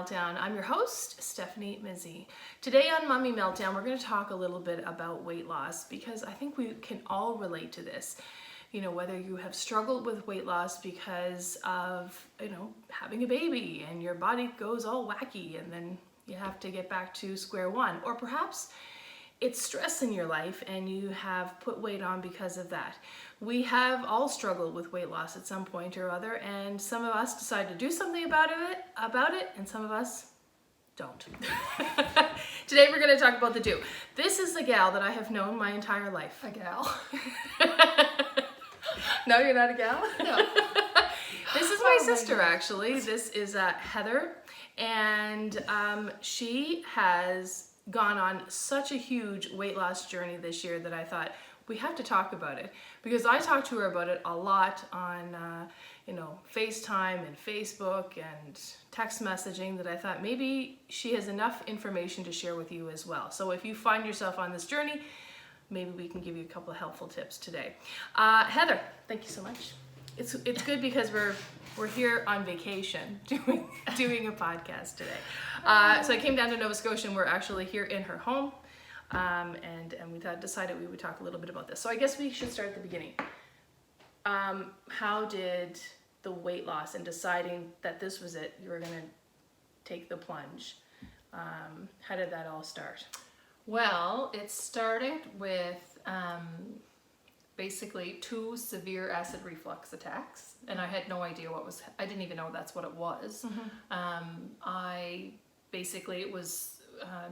Meltdown. I'm your host, Stephanie Mizzi. Today on Mommy Meltdown, we're going to talk a little bit about weight loss because I think we can all relate to this. You know, whether you have struggled with weight loss because of, having a baby and your body goes all wacky and then you have to get back to square one, or perhaps it's stress in your life and you have put weight on because of that. We have all struggled with weight loss at some point or other, and some of us decide to do something about it, and some of us don't. Today we're going to talk about the do. This is a gal that I have known my entire life. A gal? No, you're not a gal? No. This is my sister, actually. This is Heather, and she has gone on such a huge weight loss journey this year that I thought we have to talk about it, because I talked to her about it a lot on FaceTime and Facebook and text messaging, that I thought maybe she has enough information to share with you as well. So if you find yourself on this journey, maybe we can give you a couple of helpful tips today. Heather, thank you so much. It's good because we're here on vacation doing a podcast today. So I came down to Nova Scotia, and we're actually here in her home, and we decided we would talk a little bit about this. So I guess we should start at the beginning. How did the weight loss and deciding that this was it, you were going to take the plunge, how did that all start? Well, it started with basically 2 severe acid reflux attacks, and I had no idea I didn't even know that's what it was. Mm-hmm. It was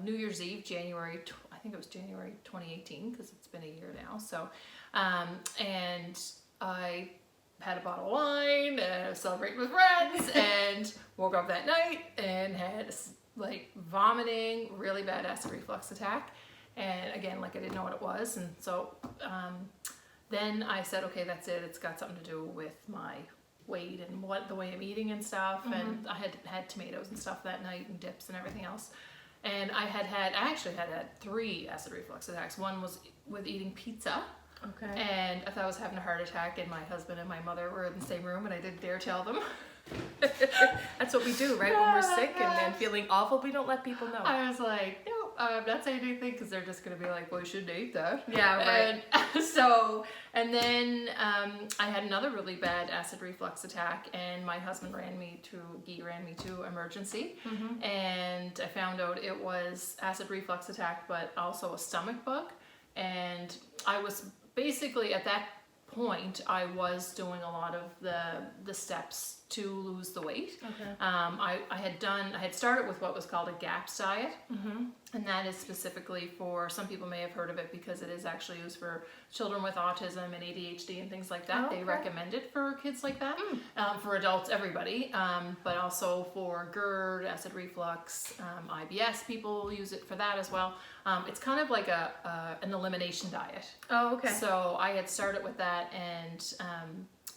New Year's Eve, I think it was January 2018, because it's been a year now. So, and I had a bottle of wine and I was celebrating with friends and woke up that night and had vomiting, really bad acid reflux attack. And again, I didn't know what it was. And so then I said, okay, that's it. It's got something to do with my weight and the way I'm eating and stuff. Mm-hmm. And I had tomatoes and stuff that night and dips and everything else. And I actually had 3 acid reflux attacks. One was with eating pizza. Okay. And I thought I was having a heart attack, and my husband and my mother were in the same room, and I didn't dare tell them. That's what we do, right? When we're sick and feeling awful, we don't let people know. I was like, no, I'm not saying anything, because they're just going to be like, well, you shouldn't eat that. Yeah, right. And then I had another really bad acid reflux attack, and my husband ran me to emergency. Mm-hmm. And I found out it was acid reflux attack, but also a stomach bug. And I was basically, at that point, I was doing a lot of the steps to lose the weight. Okay. I had started with what was called a GAPS diet. Mm-hmm. And that is specifically for, some people may have heard of it because it is actually used for children with autism and ADHD and things like that. Oh, okay. They recommend it for kids like that, for adults, everybody, but also for GERD, acid reflux, IBS, people use it for that as well. It's kind of like an elimination diet. Oh, okay. So I had started with that, and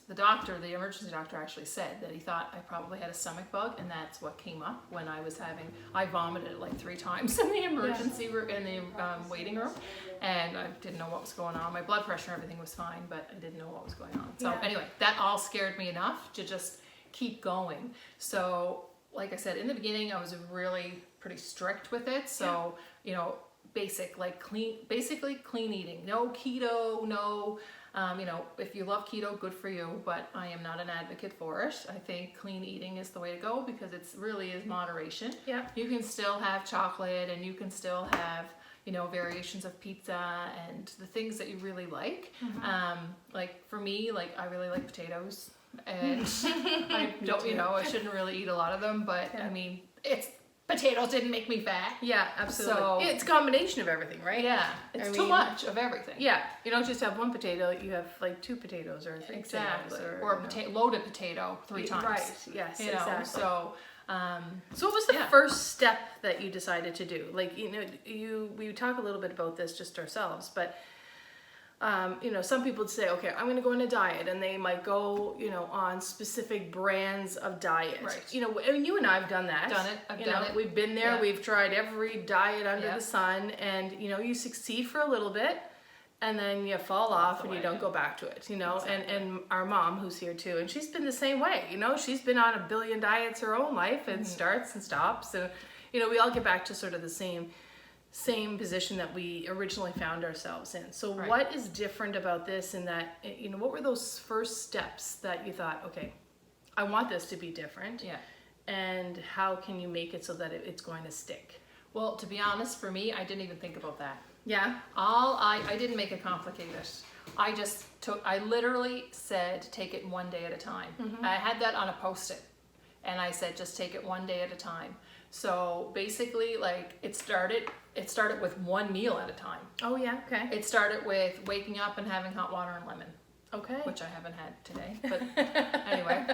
the emergency doctor actually said that he thought I probably had a stomach bug, and that's what came up when I vomited 3 times in the emergency room, in the waiting room, and I didn't know what was going on. My blood pressure and everything was fine, but I didn't know what was going on. So anyway, that all scared me enough to just keep going. So like I said, in the beginning, I was really pretty strict with it. So, basically clean eating, no keto, no, if you love keto, good for you, but I am not an advocate for it. I think clean eating is the way to go, because it really is moderation. Yeah. You can still have chocolate, and you can still have, variations of pizza and the things that you really like. Mm-hmm. For me, I really like potatoes, and I don't, I shouldn't really eat a lot of them, but potatoes didn't make me fat. Yeah, absolutely. So, it's a combination of everything, right? Yeah, it's too much of everything. Yeah, you don't just have one potato, you have 2 potatoes or 3 exactly. potatoes. Or a loaded potato 3 times. Right, yes, exactly. So what was the first step that you decided to do? We talk a little bit about this just ourselves, but some people would say, okay, I'm going to go on a diet, and they might go, on specific brands of diet. Right. You and I have done that. I've done it. We've been there. Yeah. We've tried every diet under the sun, and, you succeed for a little bit, and then you fall off and you way. don't go back to it, you know. Exactly. And our mom, who's here too, and she's been the same way, you know. She's been on a billion diets her own life, and starts and stops, and you know, we all get back to sort of the same position that we originally found ourselves in. So Right. what is different about this, in that, you know, what were those first steps that you thought, okay, I want this to be different, Yeah. and how can you make it so that it's going to stick? Well, to be honest, for me, I didn't even think about that. Yeah. I didn't make it complicated. I literally said, take it one day at a time. I had that on a Post-it, and I said, just take it one day at a time. So basically, like, it started with one meal at a time. Oh yeah, okay. It started with waking up and having hot water and lemon, Okay. which I haven't had today, but anyway.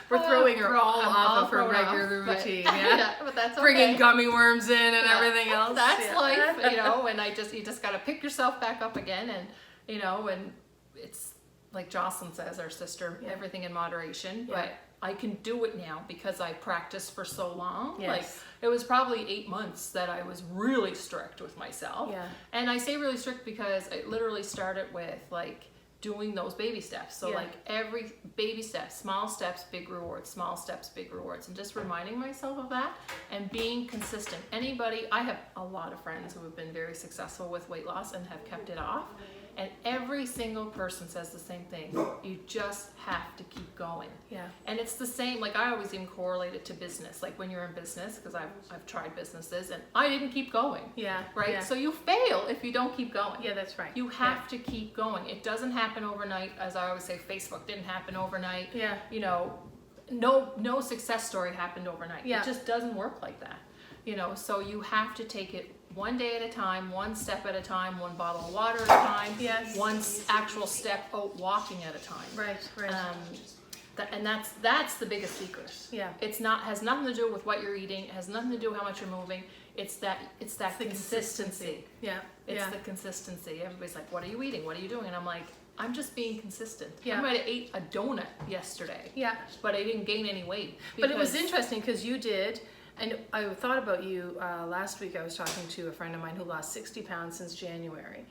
We're throwing her all I'm off of her thrown off, regular but- routine, yeah? but that's okay. Bringing gummy worms in and Yeah. everything else. That's yeah. life, you know, and you just got to pick yourself back up again, and, you know, and it's like Jocelyn says, our sister, Yeah. everything in moderation, Yeah. but I can do it now because I practiced for so long. Yes. Like, it was probably 8 months that I was really strict with myself. Yeah. And I say really strict because it literally started with, like, doing those baby steps. So Yeah. like every baby step, small steps, big rewards, small steps, big rewards, and just reminding myself of that and being consistent. I have a lot of friends who have been very successful with weight loss and have kept it off. And every single person says the same thing. You just have to keep going. Yeah. And it's the same, like I always even correlate it to business. Like when you're in business, because I've tried businesses and I didn't keep going. Yeah. Right? Yeah. So you fail if you don't keep going. Yeah, that's right. You have to keep going. It doesn't happen overnight. As I always say, Facebook didn't happen overnight. Yeah. You know, no success story happened overnight. Yeah. It just doesn't work like that. You know, so you have to take it one day at a time, one step at a time, one bottle of water at a time, Yes. one actual step out walking at a time. Right, right. And that's the biggest secret. Yeah. Has nothing to do with what you're eating. It has nothing to do with how much you're moving. It's that the consistency. Yeah. It's yeah. the consistency. Everybody's like, what are you eating? What are you doing? And I'm like, I'm just being consistent. Yeah. I might have ate a donut yesterday, Yeah. but I didn't gain any weight. But it was because- interesting because you did, and I thought about you last week. I was talking to a friend of mine who lost 60 pounds since January.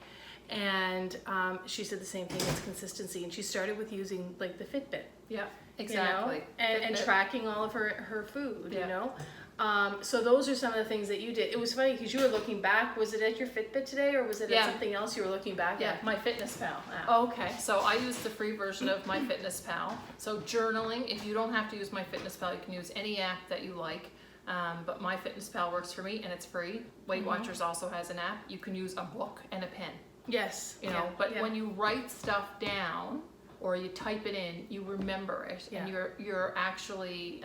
And she said the same thing, it's consistency. And she started with using like the Fitbit. Yeah, You exactly. know? And Fitbit. tracking all of her food, you Yeah. know? So those are some of the things that you did. It was funny because you were looking back. Was it at your Fitbit today or was it Yeah. at something else you were looking back Yeah, at? my Fitness Pal app. Oh, okay. So I use the free version of my Fitness Pal. So journaling, if you don't have to use my Fitness Pal, you can use any app that you like. But my Fitness Pal works for me and it's free. Weight Watchers also has an app. You can use a book and a pen, Yes. you know. Yeah. But yeah. when you write stuff down or you type it in, you remember it, and Yeah. you're actually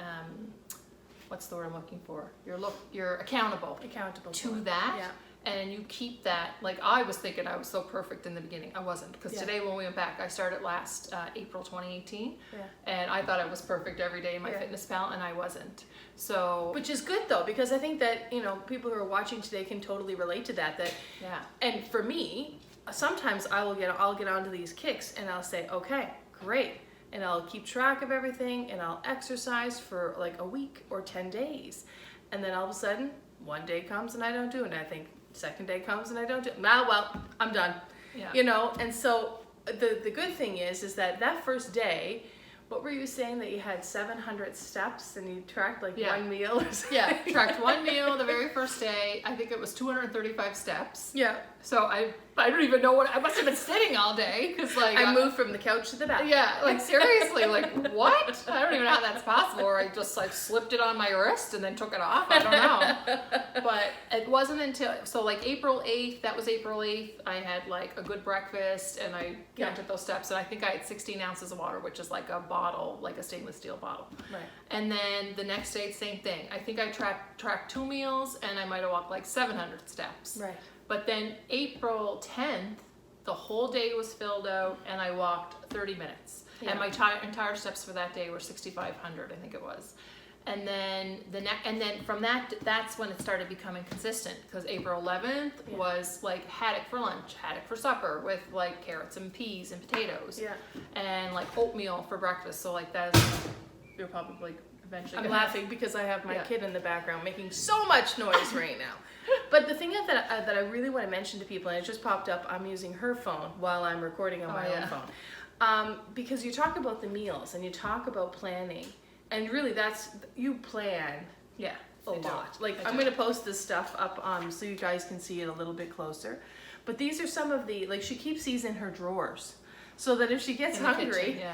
what's the word I'm looking for? You're accountable accountable to for it. that. Yeah. And you keep that. Like I was thinking I was so perfect in the beginning. I wasn't, because Yeah. today when we went back, I started last April 2018, Yeah. and I thought I was perfect every day in my Yeah. Fitness Pal, and I wasn't. So Which is good though, because I think that, you know, people who are watching today can totally relate to that. yeah, And for me, sometimes I'll get onto these kicks and I'll say, okay, great. And I'll keep track of everything and I'll exercise for like a week or 10 days. And then all of a sudden, one day comes and I don't do it. And I think second day comes and I don't do it. Now, well, I'm done. yeah. You know, and so the good thing is that first day, what were you saying, that you had 700 steps and you tracked like Yeah. one meal or something? Yeah, tracked one meal the very first day. I think it was 235 steps. Yeah. So I don't even know what I must have been sitting all day, because like I moved from the couch to the bathroom. Yeah, like seriously, like what? I don't even know how that's possible. Or I just like slipped it on my wrist and then took it off. I don't know. But it wasn't until, so like April 8th, that was April 8th, I had like a good breakfast and I counted those steps, and I think I had 16 ounces of water, which is like a bottle, like a stainless steel bottle. Right. And then the next day, same thing. I think I tracked 2 meals and I might have walked like 700 steps. Right. But then April 10th, the whole day was filled out and I walked 30 minutes. Yeah. And my entire steps for that day were 6,500, I think it was. And then from that's when it started becoming consistent, because April 11th Yeah. was like haddock for lunch, haddock for supper with like carrots and peas and potatoes. Yeah. And like oatmeal for breakfast. So like that's, you're probably eventually. I'm laughing because I have my Yeah. kid in the background making so much noise right now. But the thing that I really want to mention to people, and it just popped up, I'm using her phone while I'm recording on my own phone. Because you talk about the meals and you talk about planning, and really you plan Yeah. a lot. Like, I'm going to post this stuff up so you guys can see it a little bit closer. But these are some of the, like, she keeps these in her drawers so that if she gets hungry,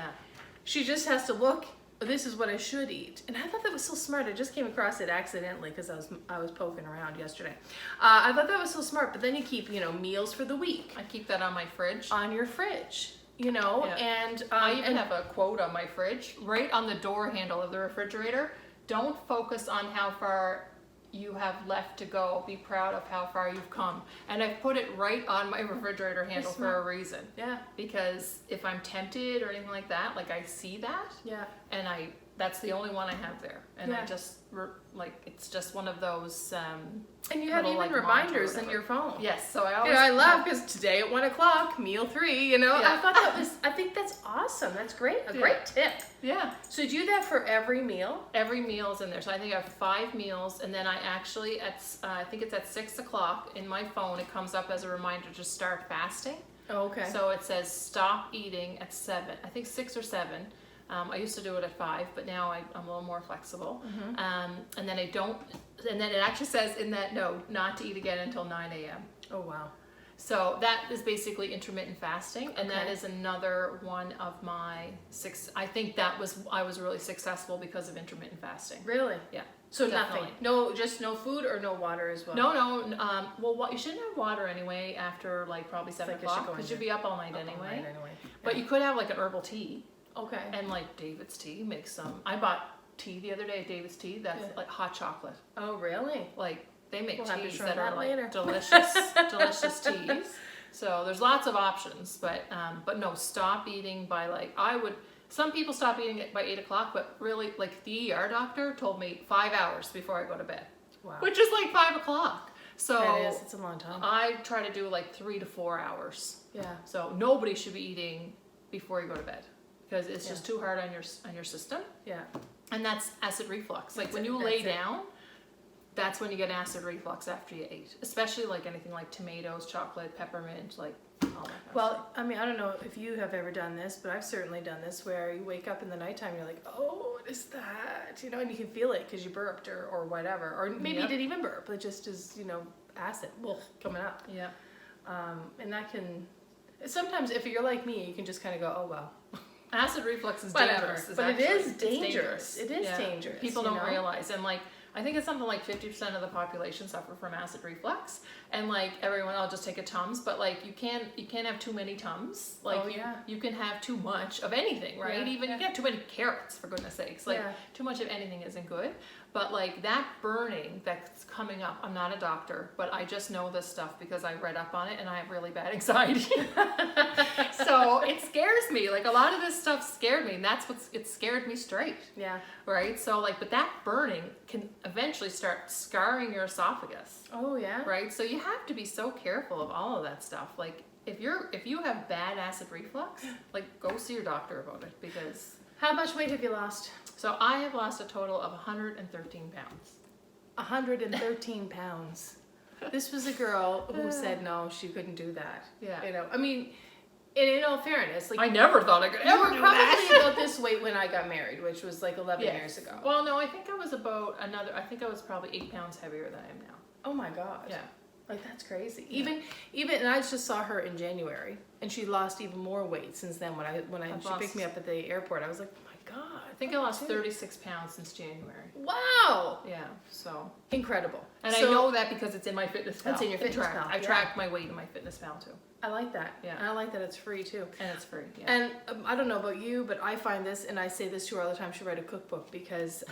she just has to look, this is what I should eat. And I thought that was so smart. I just came across it accidentally because I was poking around yesterday. I thought that was so smart, but then you keep, meals for the week. I keep that on my fridge. On your fridge, and I even have a quote on my fridge, right on the door handle of the refrigerator. Don't focus on how far you have left to go. Be proud of how far you've come. And I've put it right on my refrigerator handle for a reason. Yeah. Because if I'm tempted or anything like that, like I see that. Yeah. And that's the only one I have there. And I just, it's just one of those, and you have even reminders in your phone. Yes, so I always. I love, because today at 1 o'clock, meal 3, I think that's awesome. That's great. A great tip. Yeah. So you do that for every meal? Every meal is in there. So I think I have 5 meals, and then I actually, I think it's at 6 o'clock in my phone, it comes up as a reminder to start fasting. Oh, okay. So it says stop eating at 7, I think 6 or 7. I used to do it at 5, but now I'm a little more flexible. And then and then it actually says in that note, not to eat again until 9 a.m. Oh, wow. So that is basically intermittent fasting, and that is another one of my 6. I think I was really successful because of intermittent fasting. Really? Yeah. So definitely. nothing? Just no food or no water as well? No. Well, you shouldn't have water anyway after probably 7 o'clock, because you'll be up all night anyway. But you could have an herbal tea. Okay. And David's Tea makes some. I bought tea the other day at David's Tea that's hot chocolate. Oh, really? They make teas that are are delicious teas. So there's lots of options, but no, stop eating by some people stop eating it by 8 o'clock, but really the ER doctor told me 5 hours before I go to bed. Wow. Which is 5 o'clock. So that is, it's a long time. I try to do 3 to 4 hours. Yeah. So nobody should be eating before you go to bed, because it's just too hard on your system. Yeah. And that's acid reflux. When you lay down, that's when you get acid reflux after you ate. Especially anything like tomatoes, chocolate, peppermint, all that kind of stuff. I mean, I don't know if you have ever done this, but I've certainly done this, where you wake up in the nighttime and you're like, oh, what is that? And you can feel it because you burped or whatever. Or maybe you didn't even burp. It just is, acid coming up. Yeah. And that can, sometimes if you're like me, you can just kind of go, oh, well. Acid reflux is whatever. dangerous. But it is dangerous. It is dangerous. People don't realize. And I think it's something 50% of the population suffer from acid reflux, and everyone, I'll just take a Tums, but you can't have too many Tums. You can have too much of anything, right? You can have too many carrots, for goodness sakes. Too much of anything isn't good. But that burning that's coming up, I'm not a doctor, but I just know this stuff because I read up on it, and I have really bad anxiety. So it scares me. A lot of this stuff scared me, and it scared me straight. Yeah. Right? So but that burning can eventually start scarring your esophagus. Oh, yeah. Right? So you have to be so careful of all of that stuff. If you have bad acid reflux, go see your doctor about it, because... How much weight have you lost? So I have lost a total of 113 pounds. 113 pounds. This was a girl who said no, she couldn't do that. Yeah. I mean, in all fairness, I never thought I could ever do that. You were probably about this weight when I got married, which was 11 years ago. Well, no, I think I was I was probably 8 pounds heavier than I am now. Oh my God. Yeah. That's crazy. Even, and I just saw her in January, and she lost even more weight since then. When she picked me up at the airport, I was like, oh my God. I think I lost 36 pounds since January. Wow. Yeah. So incredible. And I know that because it's in my FitnessPal. It's in your FitnessPal. I track my weight in my FitnessPal too. I like that. Yeah. And I like that it's free too. And it's free. Yeah. And I don't know about you, but I find this, and I say this to her all the time, she write a cookbook, because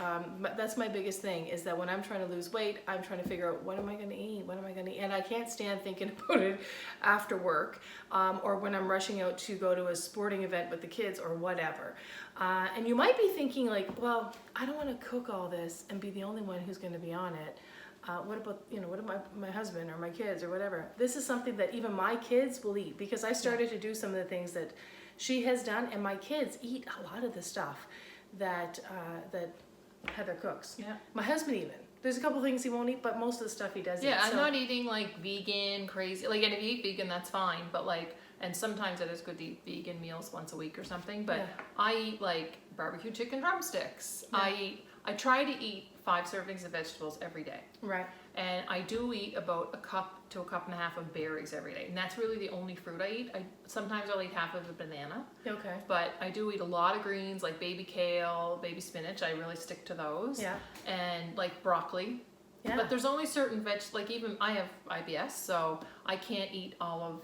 that's my biggest thing, is that when I'm trying to lose weight, I'm trying to figure out, what am I going to eat? What am I going to eat? And I can't stand thinking about it after work, or when I'm rushing out to go to a sporting event with the kids or whatever. And you might be thinking well, I don't want to cook all this and be the only one who's going to be on it. What about, what about my husband or my kids or whatever? This is something that even my kids will eat, because I started to do some of the things that she has done, and my kids eat a lot of the stuff that Heather cooks. Yeah. My husband even. There's a couple things he won't eat, but most of the stuff he does eat. Yeah, I'm not eating like vegan, crazy. Like, and if you eat vegan, that's fine. But like, and sometimes it is good to eat vegan meals once a week or something. But I eat like barbecue chicken drumsticks. Yeah. I try to eat 5 servings of vegetables every day. Right. And I do eat about a cup to a cup and a half of berries every day. And that's really the only fruit I eat. Sometimes I'll eat half of a banana. Okay. But I do eat a lot of greens, like baby kale, baby spinach. I really stick to those. Yeah. And like broccoli. Yeah. But there's only certain like even I have IBS, so I can't eat all of,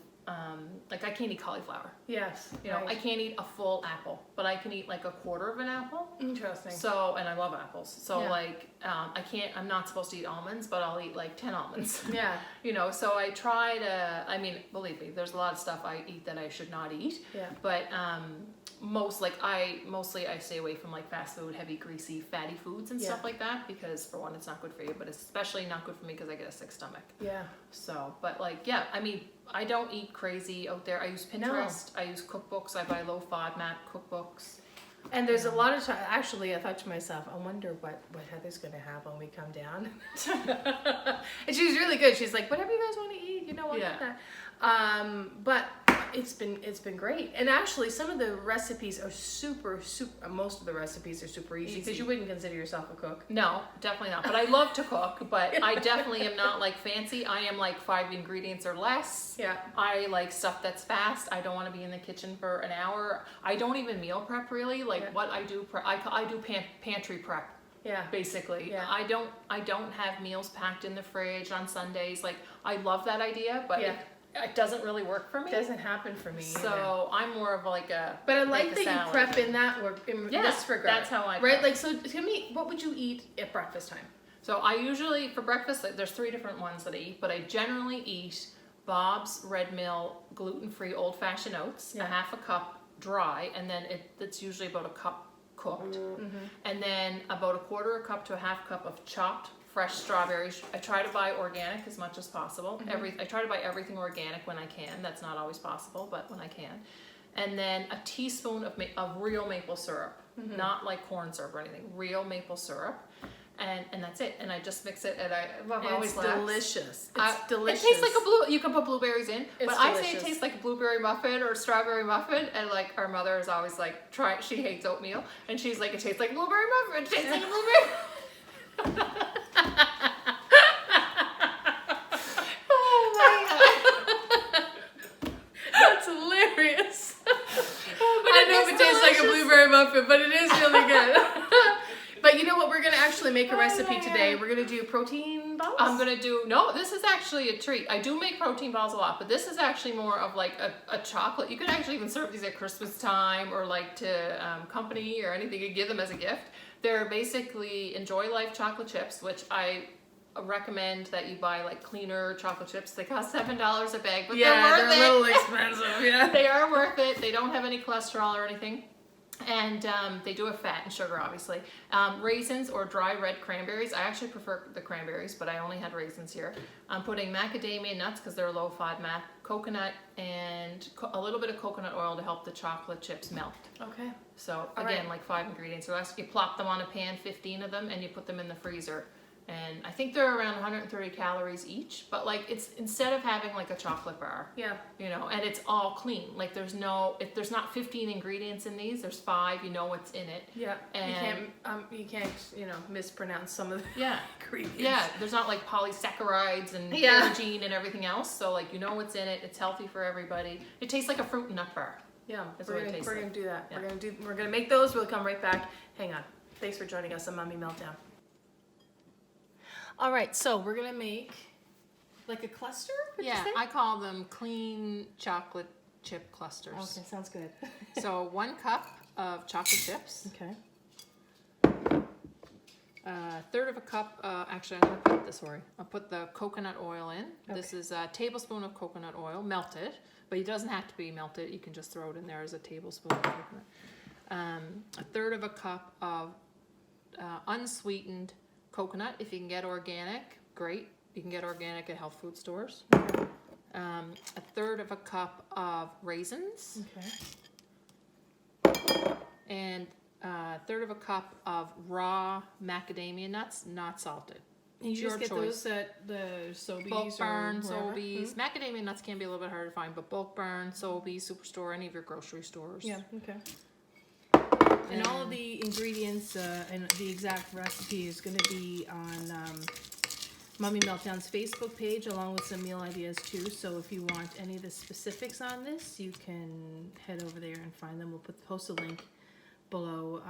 like I can't eat cauliflower. Yes. You know, I can't eat a full apple, but I can eat like a quarter of an apple. Interesting. So, and I love apples. So Yeah. like, I'm not supposed to eat almonds, but I'll eat like 10 almonds. Yeah. You know, so I try to, I mean, believe me, there's a lot of stuff I eat that I should not eat. Yeah. But mostly I stay away from like fast food, heavy, greasy, fatty foods and stuff like that, because for one, it's not good for you, but it's especially not good for me because I get a sick stomach. Yeah. So, but like, yeah, I mean, I don't eat crazy out there. I use Pinterest. I use cookbooks. I buy low FODMAP cookbooks. And there's a lot of time. Actually, I thought to myself, I wonder what Heather's going to have when we come down. And she's really good. She's like, whatever you guys want to eat, you know, I'll get that. But it's been great. And actually, some of the recipes are super. Most of the recipes are super easy because you wouldn't consider yourself a cook. No, definitely not. But I love to cook. But I definitely am not like fancy. I am like 5 ingredients or less. Yeah. I like stuff that's fast. I don't want to be in the kitchen for an hour. I don't even meal prep really. Like what I do, I do pantry prep. Yeah. Basically. Yeah. I don't have meals packed in the fridge on Sundays. Like I love that idea, but it doesn't really work for me. It doesn't happen for me. So I'm more of like a. But I like that you prep in that in this regard. That's how I prep. Right. Like so, to me, what would you eat at breakfast time? So I usually for breakfast there's 3 different ones that I eat, but I generally eat Bob's Red Mill gluten-free old-fashioned oats, a half a cup dry, and then it's usually about a cup cooked, and then about a quarter a cup to a half cup of chopped fresh strawberries. I try to buy organic as much as possible. I try to buy everything organic when I can. That's not always possible, but when I can. And then a teaspoon of real maple syrup, not like corn syrup or anything, real maple syrup. And that's it. And I just mix it, and It's delicious. It's delicious. It tastes like you can put blueberries in, but delicious. I say it tastes like a blueberry muffin or a strawberry muffin. And like our mother is always like, she hates oatmeal, and she's like, it tastes like blueberry muffin. It tastes like a blueberry. Oh my god, that's hilarious. I know it it tastes like a blueberry muffin, but it is really good. But you know what? We're going to actually make a recipe today. We're going to do protein balls. No, this is actually a treat. I do make protein balls a lot, but this is actually more of like a chocolate. You could actually even serve these at Christmas time or like to company or anything. You give them as a gift. They're basically Enjoy Life chocolate chips, which I recommend that you buy like cleaner chocolate chips. They cost $7 a bag, but they're a little expensive. Yeah, they are worth it. They don't have any cholesterol or anything. And they do have fat and sugar, obviously. Raisins or dry red cranberries. I actually prefer the cranberries, but I only had raisins here. I'm putting macadamia nuts because they're low FODMAP, coconut, and a little bit of coconut oil to help the chocolate chips melt. Okay. So again, like 5 ingredients or less. You plop them on a pan, 15 of them, and you put them in the freezer. And I think they're around 130 calories each, but like it's instead of having like a chocolate bar, you know, and it's all clean. Like there's not 15 ingredients in these. There's 5. You know what's in it. Yeah. And you can't mispronounce some of the ingredients. Yeah. There's not like polysaccharides and glycine and everything else. So like you know what's in it. It's healthy for everybody. It tastes like a fruit and nut bar. Yeah. That's we're what it tastes gonna like. do that. Yeah. We're gonna make those. We'll come right back. Hang on. Thanks for joining us on Mommy Meltdown. All right, so we're gonna make like a cluster. I call them clean chocolate chip clusters. Okay, sounds good. So 1 cup of chocolate chips. Okay. 1/3 of a cup. Actually, I'm gonna put this. Sorry, I'll put the coconut oil in. Okay. This is a tablespoon of coconut oil, melted, but it doesn't have to be melted. You can just throw it in there as a tablespoon of coconut. 1/3 of a cup of unsweetened coconut. If you can get organic, great. You can get organic at health food stores. 1/3 of a cup of raisins. Okay. And third of a cup of raw macadamia nuts, not salted. You It's just your get choice. those at the Sobeys Bulk or burn, wherever? Sobeys. Macadamia nuts can be a little bit harder to find, but bulk burn, Sobeys, Superstore, any of your grocery stores. Yeah, okay. And all of the ingredients and the exact recipe is going to be on Mommy Meltdown's Facebook page, along with some meal ideas too. So if you want any of the specifics on this, you can head over there and find them. We'll post a link below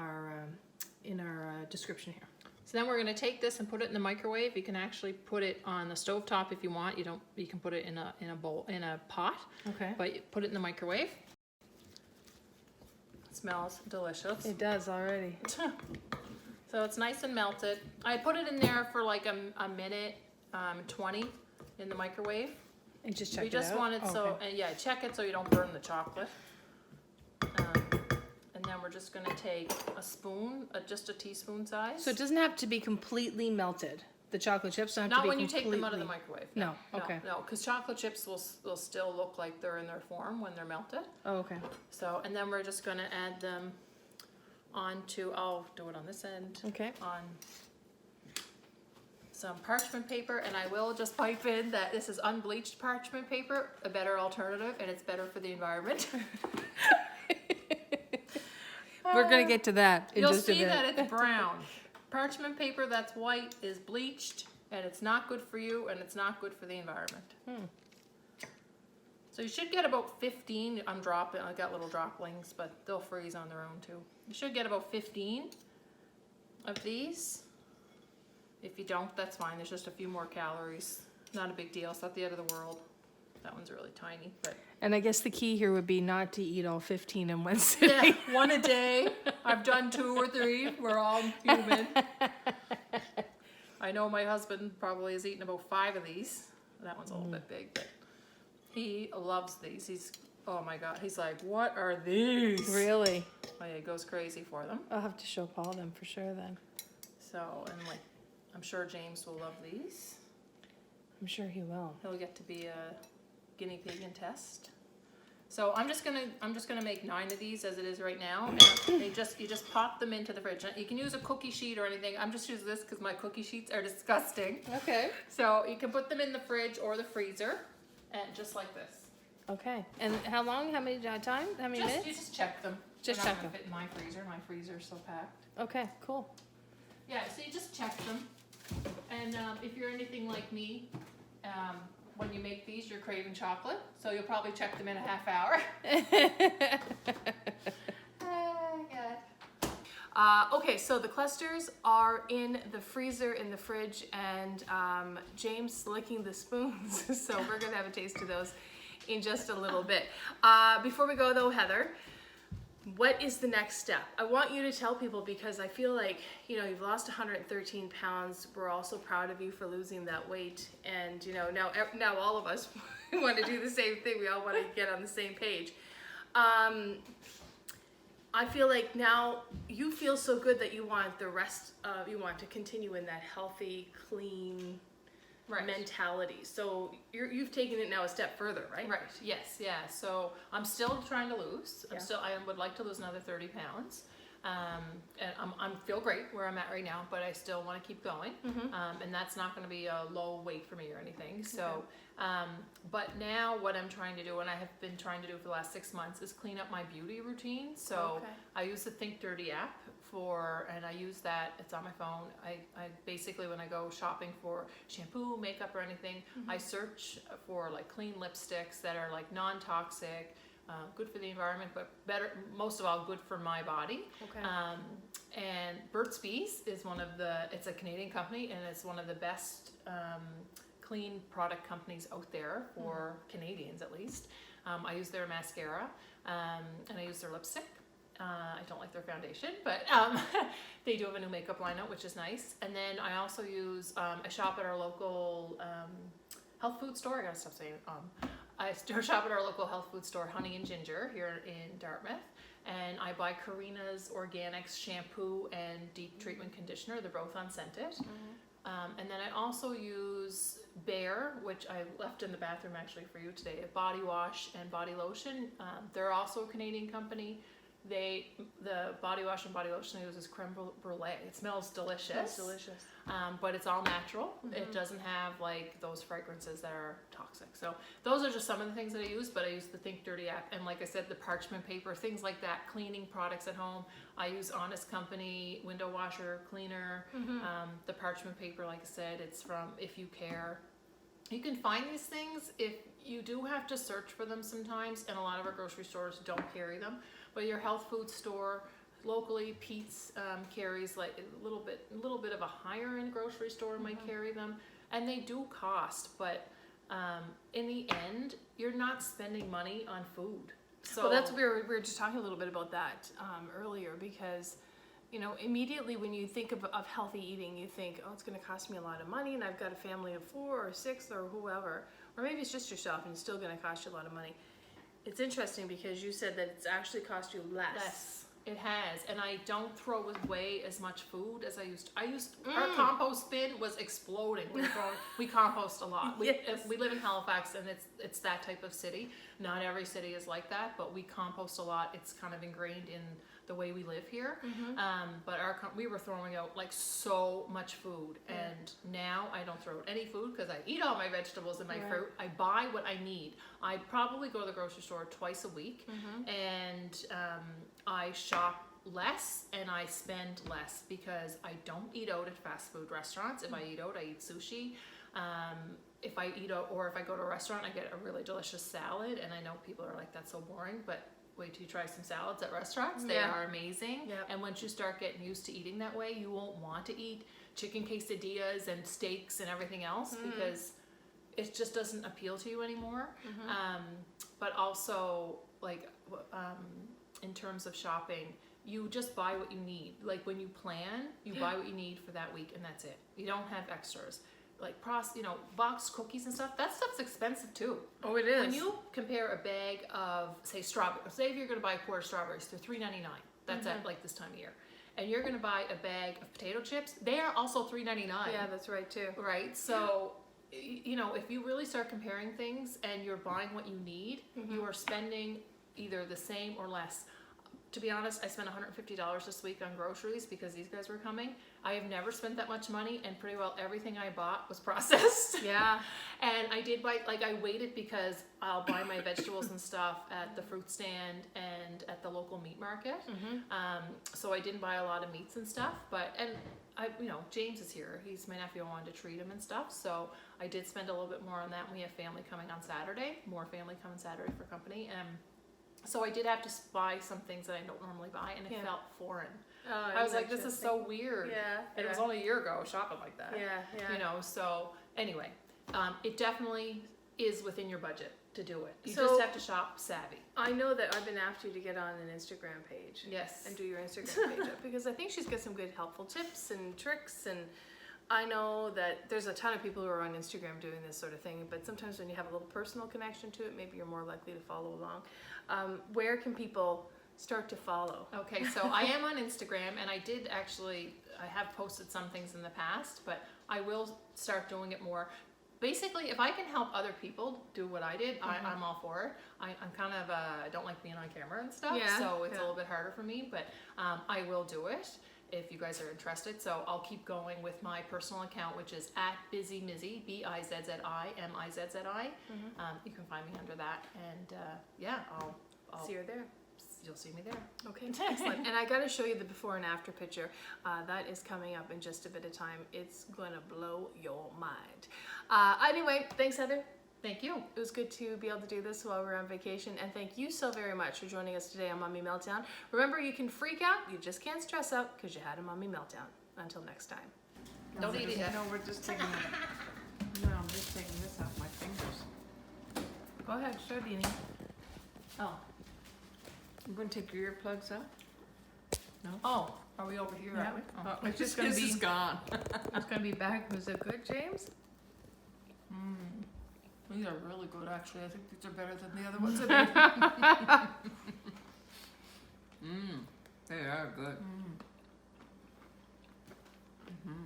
in our description here. So then we're going to take this and put it in the microwave. You can actually put it on the stovetop if you want. You can put it in a bowl, in a pot. Okay. But you put it in the microwave. It smells delicious. It does already. So it's nice and melted. I put it in there for like a minute, 20 in the microwave. And just check We it out? just want it so, Okay. and yeah, check it so you don't burn the chocolate. And then we're just gonna take a spoon, just a teaspoon size. So it doesn't have to be completely melted. The chocolate chips don't have Not to be when you completely... take them out of the microwave. No, okay. No, because chocolate chips will still look like they're in their form when they're melted. Oh, okay. So, and then we're just gonna add them onto, I'll do it on this end. Okay. On some parchment paper, and I will just pipe in that this is unbleached parchment paper, a better alternative, and it's better for the environment. We're going to get to that in You'll just a see bit. that it's brown. Parchment paper that's white is bleached, and it's not good for you, and it's not good for the environment. So you should get about 15. I got little droplings, but they'll freeze on their own too. You should get about 15 of these. If you don't, that's fine. There's just a few more calories. Not a big deal. It's not the end of the world. That one's really tiny, but And I guess the key here would be not to eat all 15 in one sitting. yeah, one a day. I've done 2 or 3. We're all human. I know my husband probably has eaten about 5 of these. That one's a little bit big, but he loves these. Oh my God. He's like, what are these? Really? Oh yeah, he goes crazy for them. I'll have to show Paul them for sure then. So, and like, I'm sure James will love these. I'm sure he will. He'll get to be a guinea pig and test. So I'm just gonna make 9 of these as it is right now, and you just pop them into the fridge. You can use a cookie sheet or anything. I'm just using this because my cookie sheets are disgusting. Okay. So you can put them in the fridge or the freezer, and just like this. Okay. And how long? How many time? How many You minutes? just check them. Just They're check not them. gonna fit in my freezer. My freezer's so packed. Okay, cool. Yeah, so you just check them. And if you're anything like me, when you make these, you're craving chocolate. So you'll probably check them in a half hour. Okay, so the clusters are in the freezer, in the fridge, and James licking the spoons. So we're gonna have a taste of those in just a little bit. Before we go though, Heather, what is the next step? I want you to tell people, because I feel like, you've lost 113 pounds. We're also proud of you for losing that weight. And, now all of us want to do the same thing. We all want to get on the same page. I feel like now you feel so good that you want you want to continue in that healthy, clean mentality. So you've taken it now a step further, right? Right. Yes. Yeah. So I'm still trying to lose. Yeah. I would like to lose another 30 pounds. And I'm feel great where I'm at right now, but I still want to keep going. And that's not going to be a low weight for me or anything. So, but now what I'm trying to do, and I have been trying to do for the last 6 months, is clean up my beauty routine. So I use the Think Dirty app and I use that. It's on my phone. I basically, when I go shopping for shampoo, makeup, or anything, I search for like clean lipsticks that are like non-toxic, good for the environment, but most of all, good for my body. Okay. And Burt's Bees is it's a Canadian company, and it's one of the best clean product companies out there for Canadians, at least. I use their mascara, and I use their lipstick. I don't like their foundation, but they do have a new makeup lineup, which is nice. And then I also use, I shop at our local health food store. I gotta stop saying I shop at our local health food store, Honey and Ginger, here in Dartmouth. And I buy Karina's Organics shampoo and deep treatment conditioner. They're both unscented. And then I also use Bare, which I left in the bathroom actually for you today, a body wash and body lotion. They're also a Canadian company. the body wash and body lotion I use is creme brulee. It smells delicious. That's delicious. But it's all natural. It doesn't have like those fragrances that are toxic. So those are just some of the things that I use, but I use the Think Dirty app. And like I said, the parchment paper, things like that, cleaning products at home. I use Honest Company, window washer, cleaner. The parchment paper, like I said, it's from If You Care. You can find these things if you do have to search for them sometimes, and a lot of our grocery stores don't carry them. But your health food store, locally, Pete's carries like a little bit of a higher end grocery store might carry them, and they do cost. But in the end, you're not spending money on food. So well, that's we were just talking a little bit about that earlier, because you know, immediately when you think of healthy eating, you think, oh, it's going to cost me a lot of money, and I've got a family of 4 or 6 or whoever, or maybe it's just yourself, and it's still going to cost you a lot of money. It's interesting because you said that it's actually cost you less. Yes, it has, and I don't throw away as much food as I used to. Our compost bin was exploding. We compost a lot. We live in Halifax, and it's that type of city. Not every city is like that, but we compost a lot. It's kind of ingrained in the way we live here. But we were throwing out like so much food, and now I don't throw out any food because I eat all my vegetables and my fruit. I buy what I need. I probably go to the grocery store twice a week, and I shop less and I spend less because I don't eat out at fast food restaurants. If I eat out, I eat sushi. If I eat out, or if I go to a restaurant, I get a really delicious salad, and I know people are like, that's so boring, but wait till you try some salads at restaurants. They are amazing. And once you start getting used to eating that way, you won't want to eat chicken quesadillas and steaks and everything else because it just doesn't appeal to you anymore. But also, like, in terms of shopping, you just buy what you need. Like when you plan, you buy what you need for that week, and that's it. You don't have extras. Like boxed cookies and stuff, that stuff's expensive too. Oh, it is. When you compare a bag of, say, strawberries, say if you're going to buy a quart of strawberries, they're $3.99. That's at like this time of year. And you're going to buy a bag of potato chips, they are also $3.99. Yeah, that's right too. Right? So, if you really start comparing things and you're buying what you need, you are spending either the same or less. To be honest, I spent $150 this week on groceries because these guys were coming. I have never spent that much money, and pretty well everything I bought was processed. Yeah. And I did buy, like, I waited because I'll buy my vegetables and stuff at the fruit stand and at the local meat market. So I didn't buy a lot of meats and stuff, and James is here. He's my nephew. I wanted to treat him and stuff. So I did spend a little bit more on that. We have family coming on Saturday, more family coming Saturday for company. So I did have to buy some things that I don't normally buy, and it felt foreign. I was like, this is so weird. Yeah. And it was only a year ago shopping like that. Yeah. So anyway, it definitely is within your budget to do it. You So- just have to shop savvy. I know that I've been after you to get on an Instagram page. Yes. And do your Instagram page up, because I think she's got some good helpful tips and tricks, and I know that there's a ton of people who are on Instagram doing this sort of thing, but sometimes when you have a little personal connection to it, maybe you're more likely to follow along. Where can people start to follow? Okay, so I am on Instagram, and I have posted some things in the past, but I will start doing it more. Basically, if I can help other people do what I did, I'm all for it. I'm kind of, I don't like being on camera and stuff, so it's a little bit harder for me, but I will do it if you guys are interested. So I'll keep going with my personal account, which is at Bizzy Mizzi, Bizzimizzi. You can find me under that, and I'll See her there. You'll see me there. Okay, excellent. And I got to show you the before and after picture. That is coming up in just a bit of time. It's going to blow your mind. Anyway, thanks, Heather. Thank you. It was good to be able to do this while we're on vacation, and thank you so very much for joining us today on Mommy Meltdown. Remember, you can freak out, you just can't stress out because you had a Mommy Meltdown. Until next time. Don't eat it yet. No, we're just taking I'm just taking this off my fingers. Go ahead, show Deanie. Oh. I'm going to take your earplugs out. Oh, are we over here? Yeah. Are we? Oh, it's just going to This be is gone. It's going to be back. Was it good, James? These are really good, actually. I think these are better than the other ones I've made. They are good.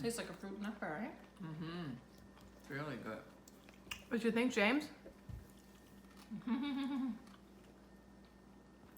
Tastes like a fruit nut bar, right? It's really good. What do you think, James?